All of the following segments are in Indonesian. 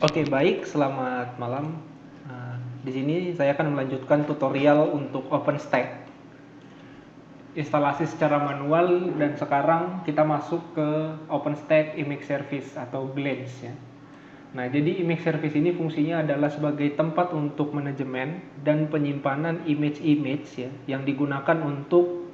Oke, baik. Selamat malam. Di sini saya akan melanjutkan tutorial untuk OpenStack. Instalasi secara manual dan sekarang kita masuk ke OpenStack Image Service atau Glance ya. Nah, jadi image service ini fungsinya adalah sebagai tempat untuk manajemen dan penyimpanan image-image ya yang digunakan untuk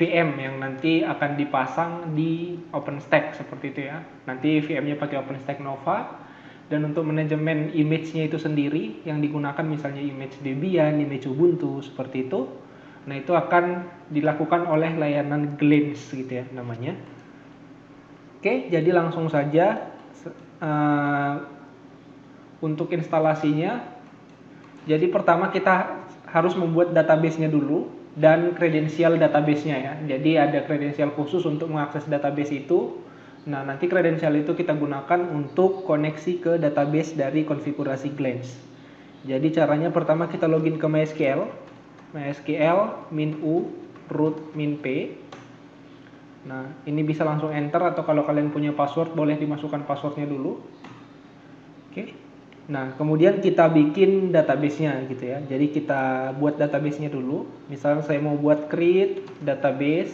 VM yang nanti akan dipasang di OpenStack seperti itu ya. Nanti VM-nya pakai OpenStack Nova, dan untuk manajemen image-nya itu sendiri yang digunakan misalnya image Debian, image Ubuntu seperti itu. Nah, itu akan dilakukan oleh layanan Glance gitu ya namanya. Oke, jadi langsung saja untuk instalasinya. Jadi pertama kita harus membuat database-nya dulu dan kredensial database-nya ya. Jadi ada kredensial khusus untuk mengakses database itu. Nah, nanti kredensial itu kita gunakan untuk koneksi ke database dari konfigurasi Glance. Jadi caranya pertama kita login ke MySQL. MySQL -u root -p. Nah, ini bisa langsung enter atau kalau kalian punya password boleh dimasukkan passwordnya dulu. Oke. Nah, kemudian kita bikin database-nya gitu ya. Jadi kita buat database-nya dulu. Misalnya saya mau buat create database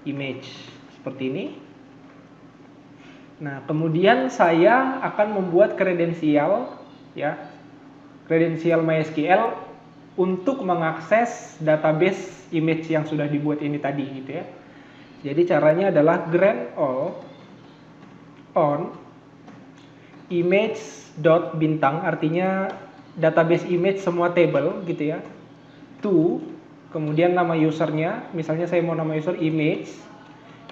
image seperti ini. Nah, kemudian saya akan membuat kredensial ya. Kredensial MySQL untuk mengakses database image yang sudah dibuat ini tadi gitu ya. Jadi caranya adalah grant all on image.bintang, artinya database image semua table gitu ya, to, kemudian nama usernya, misalnya saya mau nama user image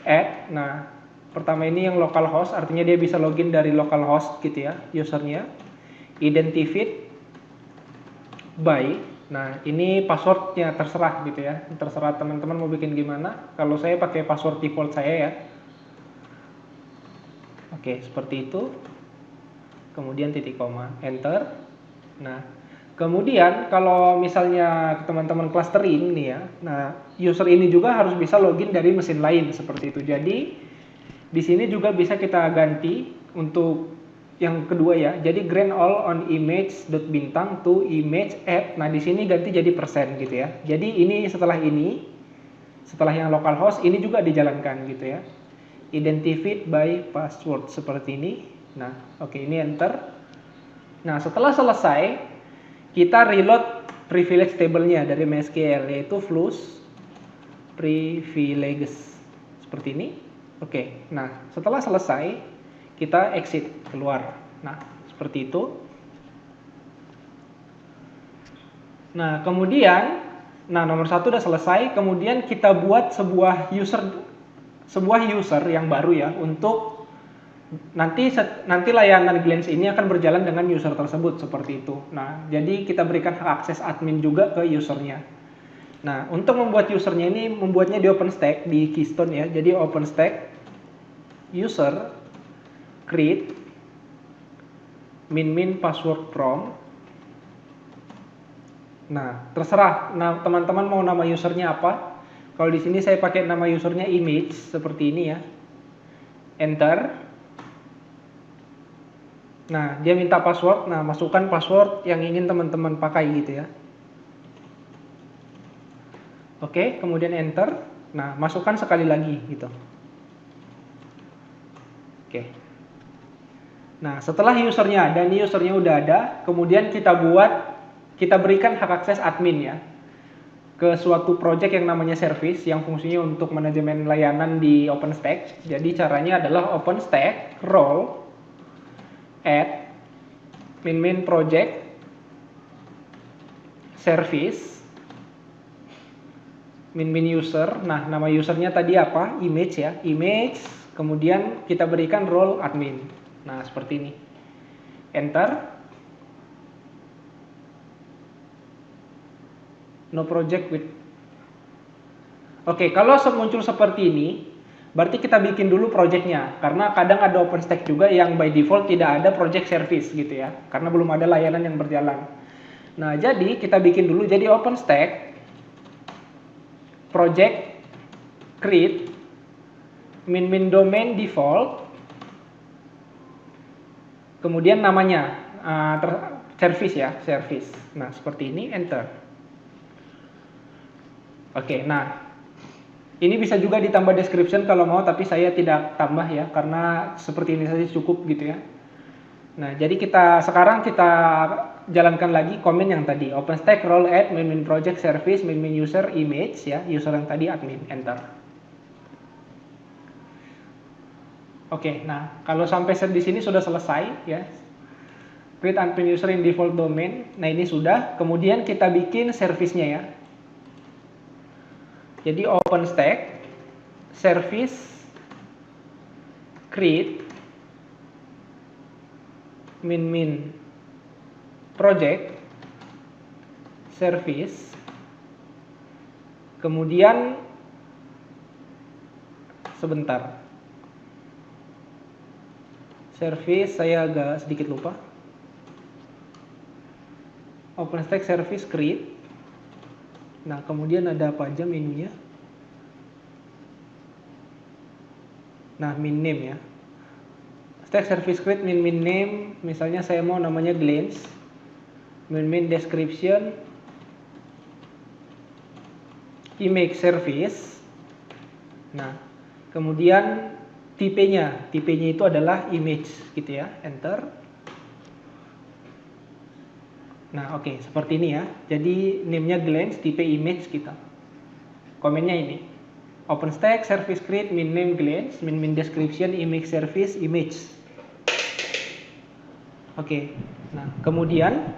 add. Nah, pertama ini yang localhost, artinya dia bisa login dari localhost gitu ya usernya. Identified by, nah ini passwordnya terserah gitu ya, terserah teman-teman mau bikin gimana. Kalau saya pakai password default saya ya. Oke, seperti itu. Kemudian titik koma, enter. Nah, kemudian kalau misalnya teman-teman clustering nih ya, nah user ini juga harus bisa login dari mesin lain seperti itu. Jadi di sini juga bisa kita ganti untuk yang kedua ya. Jadi grant all on image.bintang to image add. Nah, di sini ganti jadi persen gitu ya. Jadi ini setelah yang localhost ini juga dijalankan gitu ya. Identified by password seperti ini. Nah, oke, ini enter. Nah, setelah selesai kita reload privilege table-nya dari MySQL, yaitu flux privileges seperti ini. Oke, nah setelah selesai kita exit keluar. Nah, seperti itu. Nah, kemudian nomor satu udah selesai. Kemudian kita buat sebuah user yang baru ya, untuk nanti layanan Glance ini akan berjalan dengan user tersebut seperti itu. Nah, jadi kita berikan hak akses admin juga ke usernya. Nah, untuk membuat usernya ini membuatnya di OpenStack di Keystone ya. Jadi OpenStack user create min password prompt. Nah, terserah. Nah, teman-teman mau nama usernya apa? Kalau di sini saya pakai nama usernya image seperti ini ya. Enter. Nah, dia minta password. Nah, masukkan password yang ingin teman-teman pakai gitu ya. Oke, kemudian enter. Nah, masukkan sekali lagi gitu. Oke. Nah, setelah usernya ada, ini usernya udah ada, kemudian kita berikan hak akses admin ya ke suatu project yang namanya service yang fungsinya untuk manajemen layanan di OpenStack. Jadi caranya adalah OpenStack role add min project service min user. Nah, nama usernya tadi apa? Image ya, image. Kemudian kita berikan role admin. Nah, seperti ini. Enter. No project with. Oke, kalau muncul seperti ini, berarti kita bikin dulu projectnya. Karena kadang ada OpenStack juga yang by default tidak ada project service gitu ya. Karena belum ada layanan yang berjalan. Nah, jadi kita bikin dulu. Jadi OpenStack project create min domain default kemudian namanya, service ya, service. Nah, seperti ini, enter. Oke, nah ini bisa juga ditambah description kalau mau, tapi saya tidak tambah ya, karena seperti ini saja cukup gitu ya. Nah, jadi sekarang kita jalankan lagi komen yang tadi, OpenStack role add min project service min user image ya, user yang tadi admin, enter. Oke, nah kalau sampai di sini sudah selesai ya. Create admin user in default domain. Nah, ini sudah. Kemudian kita bikin service-nya ya. Jadi OpenStack service create min project service, kemudian sebentar, service saya agak sedikit lupa. OpenStack service create. Nah, kemudian ada apa aja menunya? Nah, min name ya. Stack service create min name, misalnya saya mau namanya glance. Min description, image service. Nah, kemudian tipenya itu adalah image gitu ya, enter. Nah, oke, seperti ini ya. Jadi name-nya glance, tipe image kita. Komennya ini. OpenStack service create min name glance, min description image service image. Oke. Nah, kemudian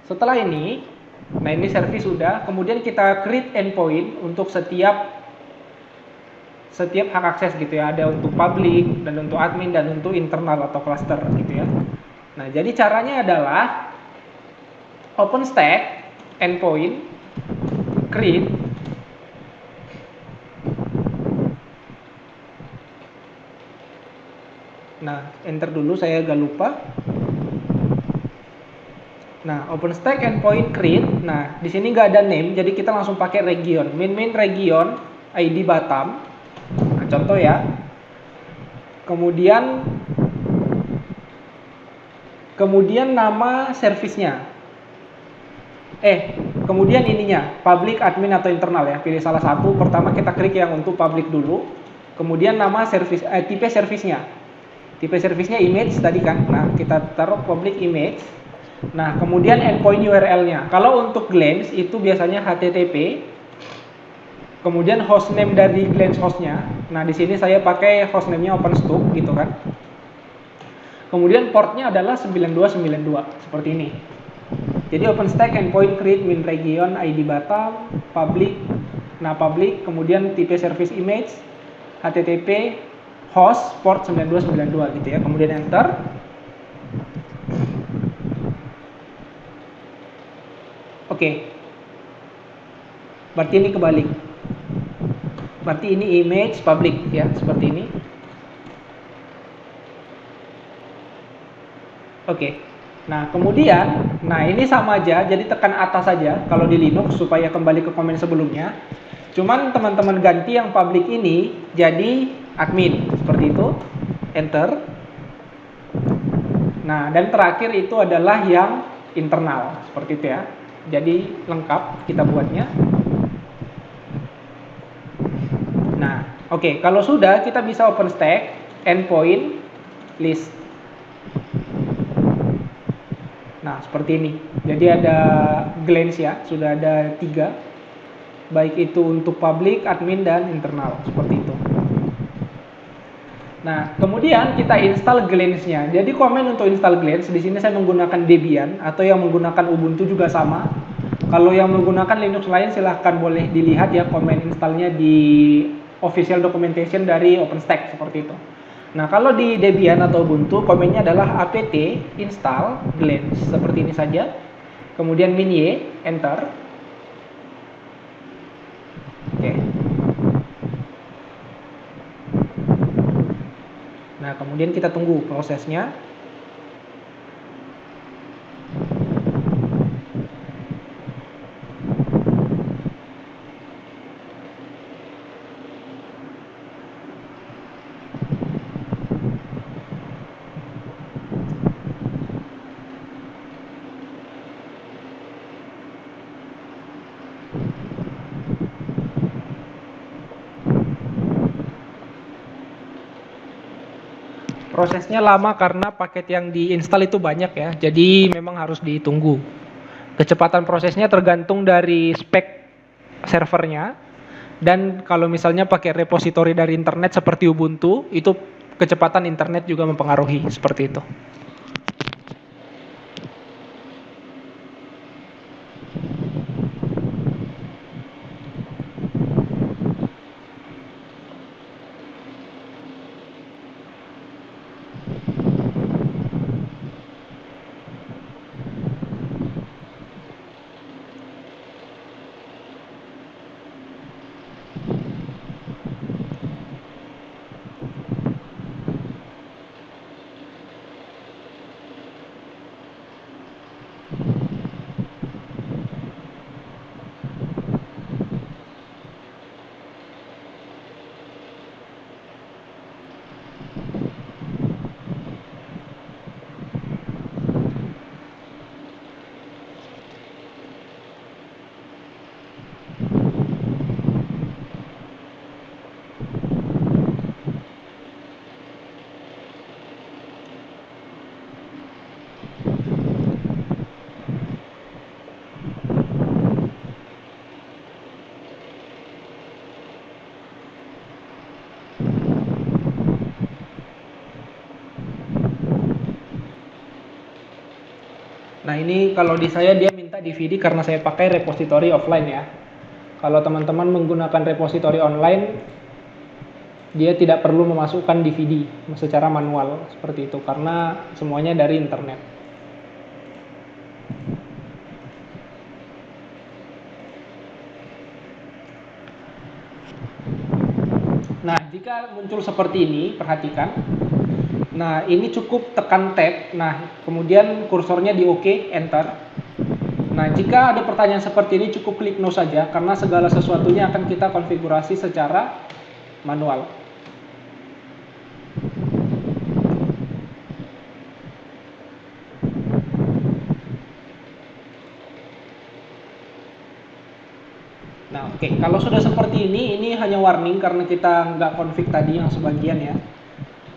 setelah ini, nah ini service sudah, kemudian kita create endpoint untuk setiap hak akses gitu ya. Ada untuk public dan untuk admin dan untuk internal atau cluster gitu ya. Nah, jadi caranya adalah OpenStack endpoint create nah enter dulu, saya agak lupa. Nah, OpenStack endpoint create. Nah, di sini nggak ada name, jadi kita langsung pakai region. Min region ID bottom. Nah, contoh ya. Kemudian nama service-nya. Kemudian ininya, public, admin, atau internal ya. Pilih salah satu. Pertama kita klik yang untuk public dulu. Kemudian nama service, tipe service-nya. Tipe service-nya image tadi kan. Nah, kita taruh public image. Nah, kemudian endpoint URL-nya. Kalau untuk Glance itu biasanya HTTP. Kemudian hostname dari Glance host-nya. Nah, di sini saya pakai hostname-nya OpenStack gitu kan. Kemudian port-nya adalah 9292 seperti ini. Jadi OpenStack endpoint create min region ID bottom public. Nah, public, kemudian tipe service image, HTTP, host, port 9292 gitu ya. Kemudian enter. Oke. Berarti ini kebalik. Berarti ini image public ya, seperti ini. Oke. Nah, kemudian, ini sama aja, jadi tekan atas saja kalau di Linux supaya kembali ke komen sebelumnya. Cuman teman-teman ganti yang public ini jadi admin, seperti itu. Enter. Nah, dan terakhir itu adalah yang internal, seperti itu ya. Jadi lengkap kita buatnya. Nah, oke, kalau sudah kita bisa OpenStack endpoint list. Nah, seperti ini. Jadi ada glance ya, sudah ada 3. Baik itu untuk public, admin, dan internal. Seperti itu. Nah, kemudian kita install glance-nya. Jadi komen untuk install glance, di sini saya menggunakan Debian, atau yang menggunakan Ubuntu juga sama. Kalau yang menggunakan Linux lain silahkan boleh dilihat ya komen installnya di official documentation dari OpenStack, seperti itu. Nah, kalau di Debian atau Ubuntu, komennya adalah apt install glance, seperti ini saja. Kemudian -y, enter. Oke. Nah, kemudian kita tunggu prosesnya. Prosesnya lama karena paket yang diinstal itu banyak ya, jadi memang harus ditunggu. Kecepatan prosesnya tergantung dari spek servernya, dan kalau misalnya pakai repository dari internet seperti Ubuntu, itu kecepatan internet juga mempengaruhi, seperti itu. Nah ini kalau di saya dia minta DVD karena saya pakai repository offline ya. Kalau teman-teman menggunakan repository online, dia tidak perlu memasukkan DVD secara manual seperti itu karena semuanya dari internet. Nah jika muncul seperti ini, perhatikan. Nah, ini cukup tekan tab. Nah, kemudian kursornya di OK, enter. Nah, jika ada pertanyaan seperti ini cukup klik no saja karena segala sesuatunya akan kita konfigurasi secara manual. Nah, oke. Kalau sudah seperti ini hanya warning karena kita nggak config tadi yang sebagian ya.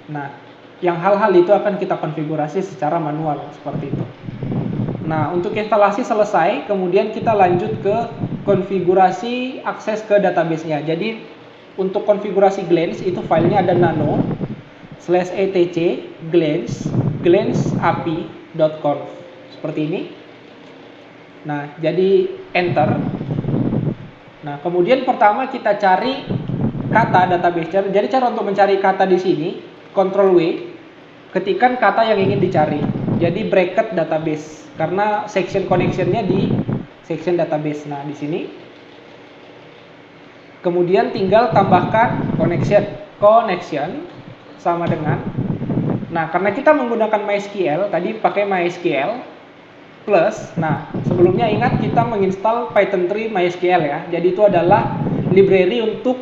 Nah, yang hal-hal itu akan kita konfigurasi secara manual seperti itu. Nah, untuk instalasi selesai, kemudian kita lanjut ke konfigurasi akses ke database-nya. Jadi, untuk konfigurasi Glance itu filenya ada nano/etc glance/api.conf seperti ini. Nah, jadi enter. Nah, kemudian pertama kita cari kata database. Jadi cara untuk mencari kata di sini, Ctrl W, ketikkan kata yang ingin dicari. Jadi bracket database karena section connection-nya di section database. Nah, di sini. Kemudian tinggal tambahkan connection sama dengan. Nah, karena kita menggunakan MySQL, tadi pakai MySQL plus. Nah, sebelumnya ingat kita menginstal Python 3 MySQL ya. Jadi itu adalah library untuk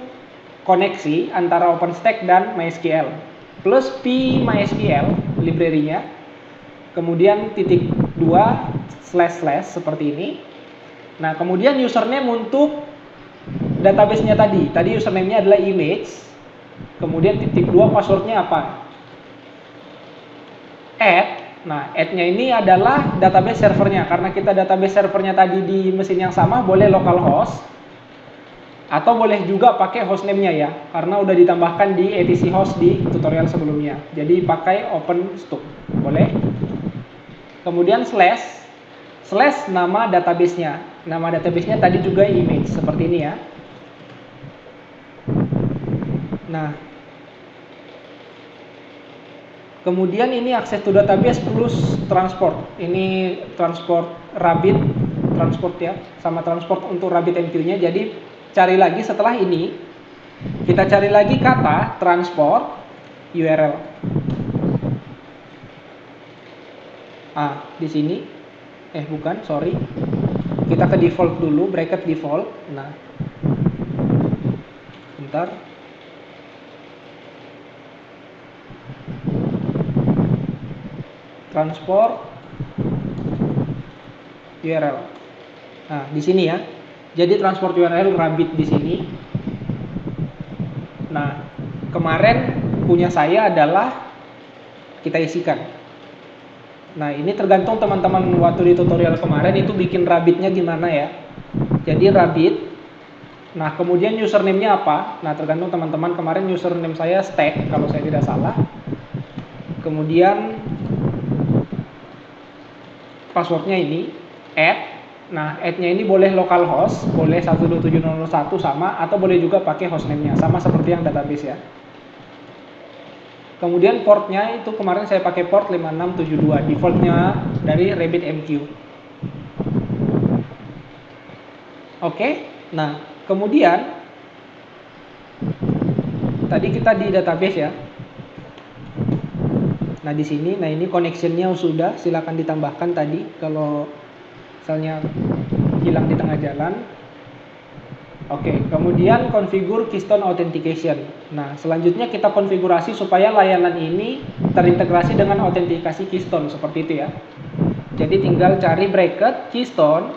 koneksi antara OpenStack dan MySQL. Plus pMySQL library-nya. Kemudian /2 / seperti ini. Nah, kemudian username untuk database-nya tadi. Tadi username-nya adalah image. Kemudian /2 password-nya apa? Nah, add-nya ini adalah database servernya. Karena kita database servernya tadi di mesin yang sama, boleh localhost atau boleh juga pakai hostname-nya ya. Karena udah ditambahkan di etc host di tutorial sebelumnya. Jadi pakai OpenStack. Boleh. Kemudian / nama database-nya. Nama database-nya tadi juga image seperti ini ya. Nah, kemudian ini akses to database plus transport. Ini transport Rabbit, transport ya, sama transport untuk RabbitMQ-nya. Jadi cari lagi setelah ini, kita cari lagi kata transport URL. Di sini, bukan, sorry. Kita ke default dulu, bracket default. Nah, bentar. Transport URL. Nah, di sini ya. Jadi transport URL Rabbit di sini. Nah, kemarin punya saya adalah kita isikan. Nah, ini tergantung teman-teman waktu di tutorial kemarin itu bikin Rabbit-nya gimana ya. Jadi Rabbit, nah kemudian username-nya apa? Nah, tergantung teman-teman, kemarin username saya stack kalau saya tidak salah. Kemudian passwordnya ini add. Nah, add-nya ini boleh localhost, boleh 127.0.1 sama, atau boleh juga pakai hostname-nya, sama seperti yang database ya. Kemudian portnya itu kemarin saya pakai port 5672, defaultnya dari RabbitMQ. Oke, nah kemudian tadi kita di database ya. Nah di sini, nah ini connection-nya sudah, silakan ditambahkan tadi kalau misalnya hilang di tengah jalan. Oke, kemudian configure Keystone Authentication. Nah, selanjutnya kita konfigurasi supaya layanan ini terintegrasi dengan autentikasi Keystone, seperti itu ya. Jadi tinggal cari bracket Keystone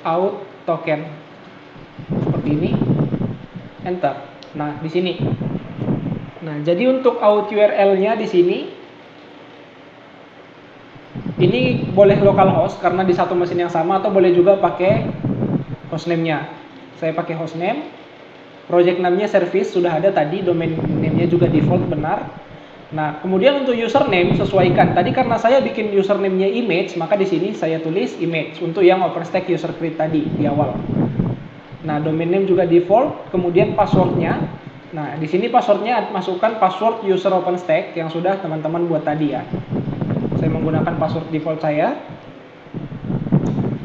auth token. Seperti ini. Enter. Nah, di sini. Nah, jadi untuk auth URL-nya di sini ini boleh localhost karena di satu mesin yang sama, atau boleh juga pakai hostname-nya. Saya pakai hostname. Project name-nya service sudah ada tadi, domain name-nya juga default benar. Nah, kemudian untuk username sesuaikan. Tadi karena saya bikin username-nya image, maka di sini saya tulis image untuk yang OpenStack user create tadi di awal. Nah, domain name juga default, kemudian password-nya. Nah, di sini password-nya masukkan password user OpenStack yang sudah teman-teman buat tadi ya. Saya menggunakan password default saya.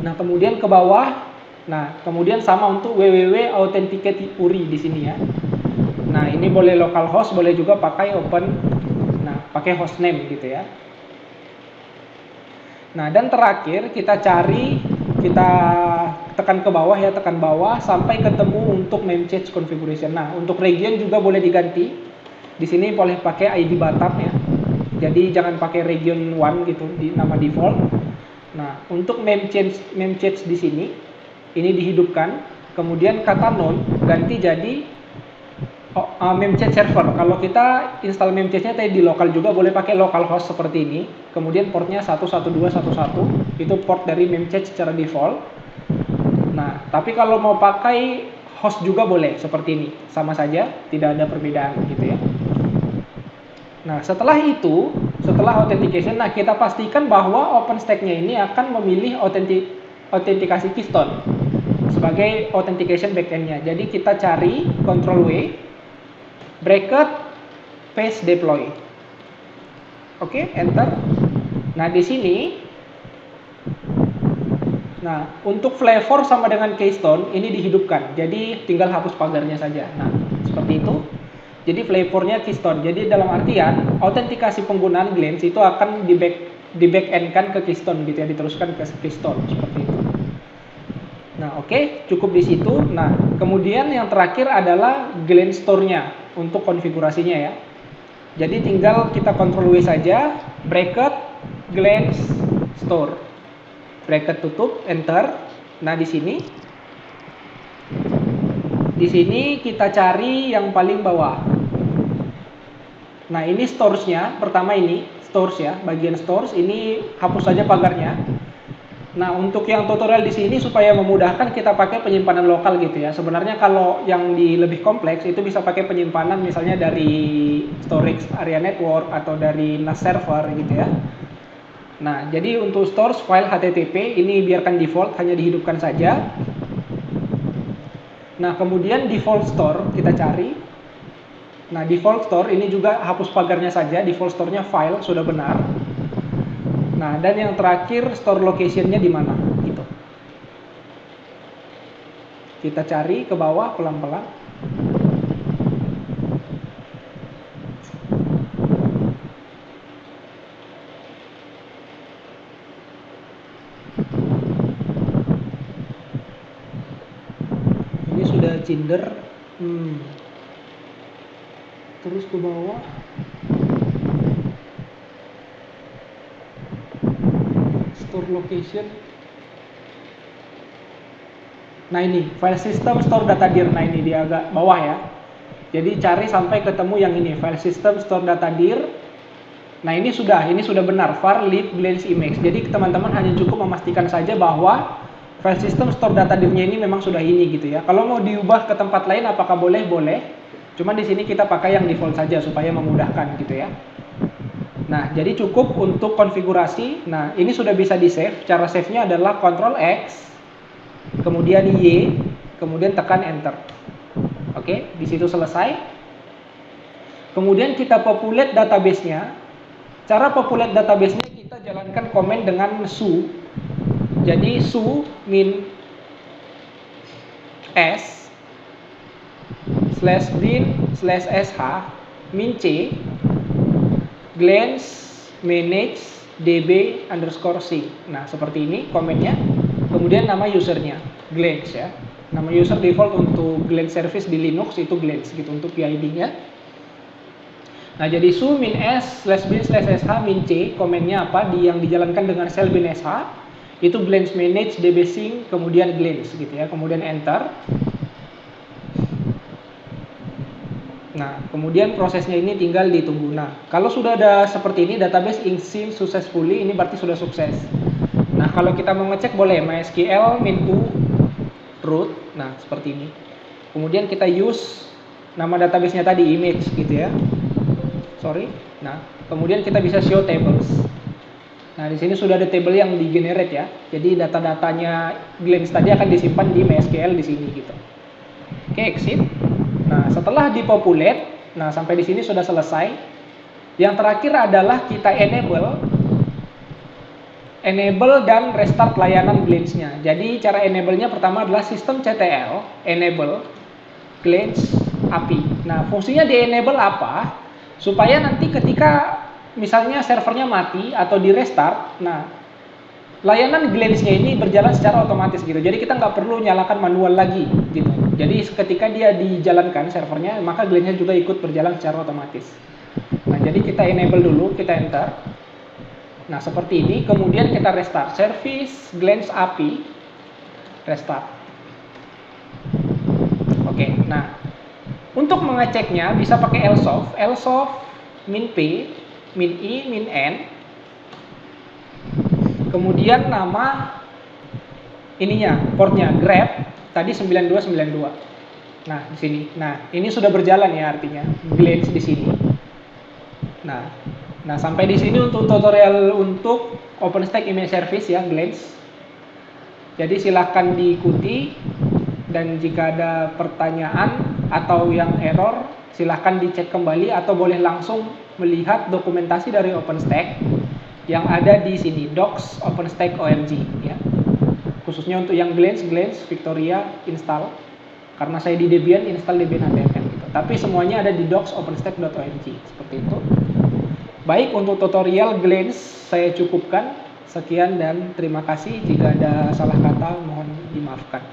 Nah, kemudian ke bawah. Nah, kemudian sama untuk www.authenticate URI di sini ya. Nah, ini boleh localhost, boleh juga pakai open, nah pakai hostname gitu ya. Nah, dan terakhir kita cari, kita tekan ke bawah ya, tekan bawah sampai ketemu untuk memcached configuration. Nah, untuk region juga boleh diganti. Di sini boleh pakai ID Batam ya. Jadi jangan pakai region 1 gitu di nama default. Nah, untuk memcached di sini ini dihidupkan, kemudian kata node ganti jadi memcached server. Kalau kita install memcached-nya tadi di lokal juga boleh pakai localhost seperti ini. Kemudian portnya 112.1.1, itu port dari memcached secara default. Nah, tapi kalau mau pakai host juga boleh seperti ini, sama saja, tidak ada perbedaan gitu ya. Nah, setelah itu, setelah authentication, nah kita pastikan bahwa OpenStack-nya ini akan memilih autentikasi Keystone sebagai authentication backend-nya. Jadi kita cari Ctrl W, bracket, paste deploy. Oke, enter. Nah, di sini, nah untuk flavor sama dengan Keystone ini dihidupkan. Jadi tinggal hapus pagarnya saja. Nah, seperti itu. Jadi flavornya Keystone. Jadi dalam artian autentikasi penggunaan Glance itu akan di backend-kan ke Keystone gitu ya, diteruskan ke Keystone seperti itu. Nah, oke, cukup di situ. Nah, kemudian yang terakhir adalah Glance Store-nya untuk konfigurasinya ya. Jadi tinggal kita Ctrl W saja, bracket Glance Store. Bracket tutup, enter. Nah, di sini kita cari yang paling bawah. Nah, ini stores-nya. Pertama ini stores ya, bagian stores ini hapus saja pagarnya. Nah, untuk yang tutorial di sini supaya memudahkan kita pakai penyimpanan lokal gitu ya. Sebenarnya kalau yang lebih kompleks itu bisa pakai penyimpanan misalnya dari storage area network atau dari NAS server gitu ya. Nah, jadi untuk stores file HTTP ini biarkan default, hanya dihidupkan saja. Nah, kemudian default store kita cari. Nah, default store ini juga hapus pagarnya saja, default store-nya file sudah benar. Nah, dan yang terakhir store location-nya di mana gitu. Kita cari ke bawah pelan-pelan. Ini sudah cinder. Terus ke bawah. Store location. Nah, ini file system store data dir. Nah, ini di agak bawah ya. Jadi cari sampai ketemu yang ini, file system store data dir. Nah ini sudah benar var lib glance image. Jadi teman-teman hanya cukup memastikan saja bahwa file system store data dirnya ini memang sudah ini gitu ya. Kalau mau diubah ke tempat lain apakah boleh? Boleh. Cuma di sini kita pakai yang default saja supaya memudahkan gitu ya. Nah, jadi cukup untuk konfigurasi. Nah, ini sudah bisa di-save. Cara save-nya adalah Ctrl X, kemudian Y, kemudian tekan Enter. Oke, di situ selesai. Kemudian kita populate database-nya. Cara populate database-nya kita jalankan komen dengan su. Jadi su min s /bin/sh min c glance manage db underscore c. Nah seperti ini komennya. Kemudian nama usernya glance ya. Nama user default untuk glance service di Linux itu glance gitu untuk PID-nya. Nah jadi su min s /bin/sh min c komennya apa yang dijalankan dengan shell bin sh itu glance manage db sync kemudian glance gitu ya. Kemudian enter. Nah, kemudian prosesnya ini tinggal ditunggu. Nah, kalau sudah ada seperti ini, database install successfully, ini berarti sudah sukses. Nah, kalau kita mau ngecek boleh MySQL min u root. Nah, seperti ini. Kemudian kita use nama database-nya tadi image gitu ya. Sorry. Nah, kemudian kita bisa show tables. Nah, di sini sudah ada table yang di-generate ya. Jadi data-datanya glance tadi akan disimpan di MySQL di sini gitu. Oke, exit. Nah, setelah dipopulate, nah sampai di sini sudah selesai. Yang terakhir adalah kita enable dan restart layanan glance-nya. Jadi cara enable-nya pertama adalah systemctl enable glance API. Nah, fungsinya di enable apa? Supaya nanti ketika misalnya servernya mati atau di restart, nah layanan glance-nya ini berjalan secara otomatis gitu. Jadi kita nggak perlu nyalakan manual lagi gitu. Jadi ketika dia dijalankan servernya, maka glance-nya juga ikut berjalan secara otomatis. Nah, jadi kita enable dulu, kita enter. Nah, seperti ini. Kemudian kita restart. Service glance API restart. Oke, nah untuk mengeceknya bisa pakai lsoft min p, min i, min n. Kemudian nama ininya, portnya grep. Tadi 9292. Nah, di sini. Nah, ini sudah berjalan ya artinya glance di sini. Nah, sampai di sini untuk tutorial untuk OpenStack Image Service ya, glance. Jadi silahkan diikuti dan jika ada pertanyaan atau yang error, silahkan dicek kembali atau boleh langsung melihat dokumentasi dari OpenStack yang ada di sini, docs OpenStack OMG ya. Khususnya untuk yang glance Victoria install, karena saya di Debian install Debian HTML gitu. Tapi semuanya ada di docs openstack.org seperti itu. Baik, untuk tutorial glance saya cukupkan. Sekian dan terima kasih. Jika ada salah kata mohon dimaafkan.